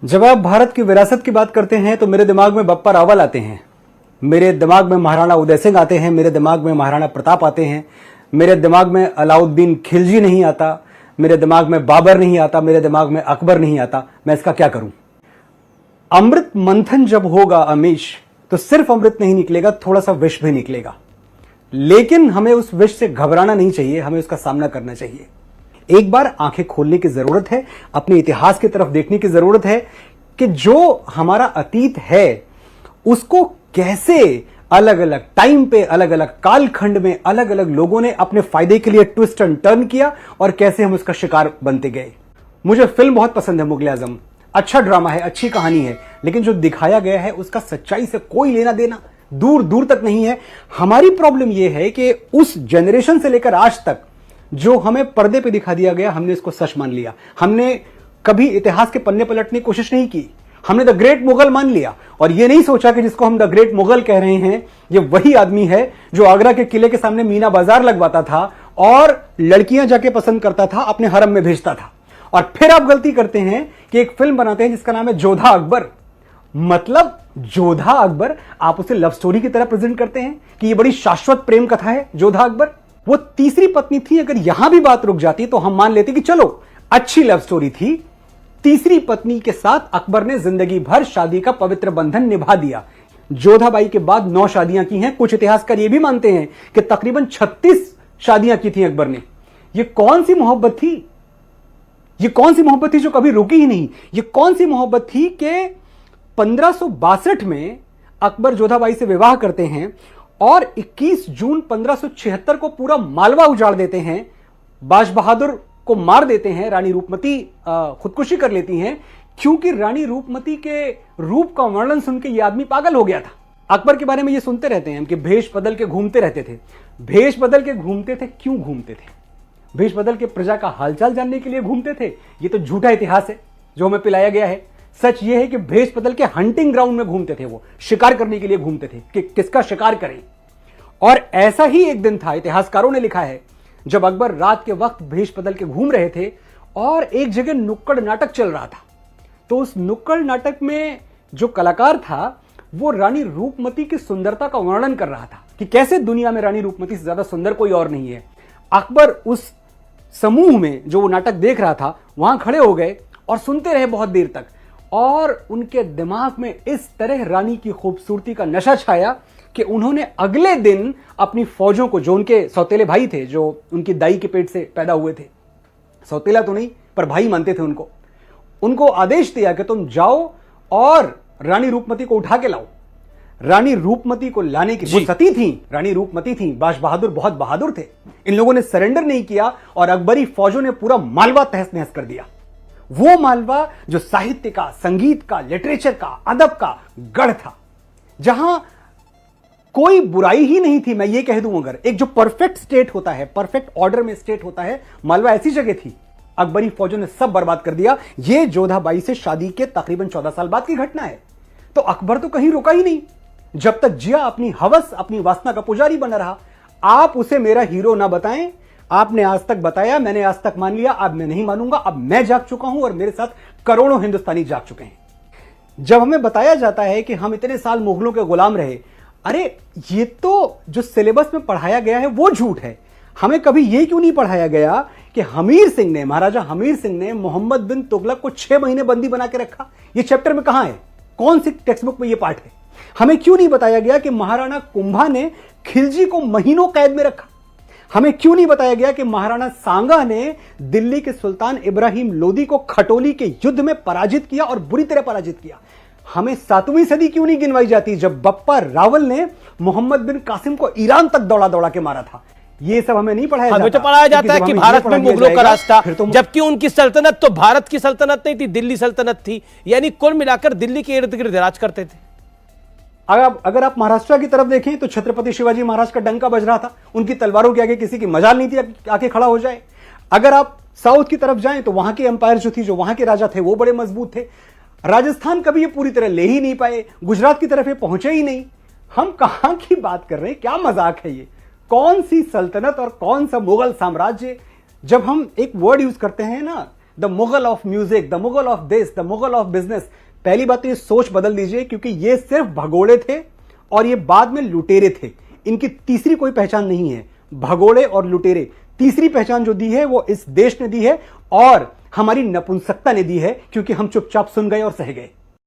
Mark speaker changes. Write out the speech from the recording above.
Speaker 1: जब आप भारत की विरासत की बात करते हैं तो मेरे दिमाग में बप्पा रावल आते हैं, मेरे दिमाग में महाराणा उदय सिंह आते हैं, मेरे दिमाग में महाराणा प्रताप आते हैं, मेरे दिमाग में अलाउद्दीन खिलजी नहीं आता, मेरे दिमाग में बाबर नहीं आता, मेरे दिमाग में अकबर नहीं आता। मैं इसका क्या करूं? अमृत मंथन जब होगा अमीश, तो सिर्फ अमृत नहीं निकलेगा, थोड़ा सा विष भी निकलेगा। लेकिन हमें उस विष से घबराना नहीं चाहिए, हमें उसका सामना करना चाहिए। एक बार आंखें खोलने की जरूरत है, अपने इतिहास की तरफ देखने की जरूरत है कि जो हमारा अतीत है उसको कैसे अलग अलग टाइम पे, अलग अलग कालखंड में अलग अलग लोगों ने अपने फायदे के लिए ट्विस्ट एंड टर्न किया और कैसे हम उसका शिकार बनते गए। मुझे फिल्म बहुत पसंद है मुगले आजम, अच्छा ड्रामा है, अच्छी कहानी है, लेकिन जो दिखाया गया है उसका सच्चाई से कोई लेना देना दूर दूर तक नहीं है। हमारी प्रॉब्लम यह है कि उस जनरेशन से लेकर आज तक जो हमें पर्दे पे दिखा दिया गया, हमने इसको सच मान लिया। हमने कभी इतिहास के पन्ने पलटने की कोशिश नहीं की, हमने द ग्रेट मुगल मान लिया और यह नहीं सोचा कि जिसको हम द ग्रेट मुगल कह रहे हैं ये वही आदमी है जो आगरा के किले के सामने मीना बाजार लगवाता था और लड़कियां जाके पसंद करता था, अपने हरम में भेजता था। और फिर आप गलती करते हैं कि एक फिल्म बनाते हैं जिसका नाम है जोधा अकबर। मतलब जोधा अकबर, आप उसे लव स्टोरी की तरह प्रेजेंट करते हैं कि ये बड़ी शाश्वत प्रेम कथा है जोधा अकबर। वो तीसरी पत्नी थी, अगर यहां भी बात रुक जाती तो हम मान लेते कि चलो अच्छी लव स्टोरी थी। तीसरी पत्नी के साथ अकबर ने जिंदगी भर शादी का पवित्र बंधन निभा दिया। जोधाबाई के बाद 9 शादियां की हैं। कुछ इतिहासकार ये भी मानते हैं कि तकरीबन 36 शादियां की थी अकबर ने। ये कौन सी मोहब्बत थी? ये कौन सी मोहब्बत थी जो कभी रुकी ही नहीं? ये कौन सी मोहब्बत थी कि 1562 में अकबर जोधाबाई से विवाह करते हैं और 21 जून 1576 को पूरा मालवा उजाड़ देते हैं, बाज बहादुर को मार देते हैं, रानी रूपमती खुदकुशी कर लेती हैं क्योंकि रानी रूपमती के रूप का वर्णन सुन के यह आदमी पागल हो गया था। अकबर के बारे में यह सुनते रहते हैं कि भेष बदल के घूमते रहते थे। भेष बदल के घूमते थे, क्यों घूमते थे? भेष बदल के प्रजा का हालचाल जानने के लिए घूमते थे। यह तो झूठा इतिहास है जो हमें पिलाया गया है। सच यह है कि भेष बदल के हंटिंग ग्राउंड में घूमते थे, वो शिकार करने के लिए घूमते थे कि किसका शिकार करें। और ऐसा ही एक दिन था, इतिहासकारों ने लिखा है, जब अकबर रात के वक्त भेष बदल के घूम रहे थे और एक जगह नुक्कड़ नाटक चल रहा था। तो उस नुक्कड़ नाटक में जो कलाकार था वो रानी रूपमती की सुंदरता का वर्णन कर रहा था कि कैसे दुनिया में रानी रूपमती से ज्यादा सुंदर कोई और नहीं है। अकबर उस समूह में जो वो नाटक देख रहा था वहां खड़े हो गए और सुनते रहे बहुत देर तक, और उनके दिमाग में इस तरह रानी की खूबसूरती का नशा छाया कि उन्होंने अगले दिन अपनी फौजों को, जो उनके सौतेले भाई थे, जो उनकी दाई के पेट से पैदा हुए थे, सौतेला तो नहीं पर भाई मानते थे उनको आदेश दिया कि तुम जाओ और रानी रूपमती को उठा के लाओ। रानी रूपमती को लाने की, वो सती थी, रानी रूपमती थी, बाज बहादुर बहुत बहादुर थे। इन लोगों ने सरेंडर नहीं किया और अकबरी फौजों ने पूरा मालवा तहस नहस कर दिया। वो मालवा जो साहित्य का, संगीत का, लिटरेचर का, अदब का गढ़ था, जहां कोई बुराई ही नहीं थी। मैं ये कह दूं, अगर एक जो परफेक्ट स्टेट होता है, परफेक्ट ऑर्डर में स्टेट होता है, मालवा ऐसी जगह थी। अकबरी फौजों ने सब बर्बाद कर दिया। ये जोधाबाई से शादी के तकरीबन 14 साल बाद की घटना है। तो अकबर तो कहीं रुका ही नहीं, जब तक जिया अपनी हवस, अपनी वासना का पुजारी बना रहा। आप उसे मेरा हीरो ना बताएं, आपने आज तक बताया, मैंने आज तक मान लिया, अब मैं नहीं मानूंगा। अब मैं जाग चुका हूं और मेरे साथ करोड़ों हिंदुस्तानी जाग चुके हैं। जब हमें बताया जाता है कि हम इतने साल मुगलों के गुलाम रहे, अरे ये तो जो सिलेबस में पढ़ाया गया है वो झूठ है। हमें कभी ये क्यों नहीं पढ़ाया गया कि हमीर सिंह ने, महाराजा हमीर सिंह ने मोहम्मद बिन तुगलक को 6 महीने बंदी बना के रखा? ये चैप्टर में कहां है? कौन सी टेक्स्ट बुक में ये पाठ है? हमें क्यों नहीं बताया गया कि महाराणा कुंभा ने खिलजी को महीनों कैद में रखा? हमें क्यों नहीं बताया गया कि महाराणा सांगा ने दिल्ली के सुल्तान इब्राहिम लोदी को खटोली के युद्ध में पराजित किया और बुरी तरह पराजित किया? हमें 7वीं सदी क्यों नहीं गिनवाई जाती, जब बप्पा रावल ने मोहम्मद बिन कासिम को ईरान तक दौड़ा दौड़ा के मारा था? ये सब हमें नहीं पढ़ाया जाता।
Speaker 2: हमें तो पढ़ाया जाता है कि भारत में मुगलों का रास्ता, जबकि उनकी सल्तनत तो भारत की सल्तनत नहीं थी, दिल्ली सल्तनत थी। यानी कुल मिलाकर दिल्ली के इर्द गिर्द राज करते थे।
Speaker 1: अगर आप महाराष्ट्र की तरफ देखें तो छत्रपति शिवाजी महाराज का डंका बज रहा था, उनकी तलवारों के आगे किसी की मजाल नहीं थी आके खड़ा हो जाए। अगर आप साउथ की तरफ जाएं तो वहां के एम्पायर जो थी, जो वहां के राजा थे, वो बड़े मजबूत थे। राजस्थान कभी ये पूरी तरह ले ही नहीं पाए, गुजरात की तरफ ये पहुंचे ही नहीं। हम कहां की बात कर रहे हैं? क्या मजाक है ये? कौन सी सल्तनत और कौन सा मुगल साम्राज्य? जब हम एक वर्ड यूज करते हैं ना the Mughal of music, the Mughal of this, the Mughal of business. पहली बात तो ये सोच बदल दीजिए, क्योंकि ये सिर्फ भगोड़े थे और ये बाद में लुटेरे थे। इनकी तीसरी कोई पहचान नहीं है, भगोड़े और लुटेरे। तीसरी पहचान जो दी है वो इस देश ने दी है और हमारी नपुंसकता ने दी है, क्योंकि हम चुपचाप सुन गए और सह गए।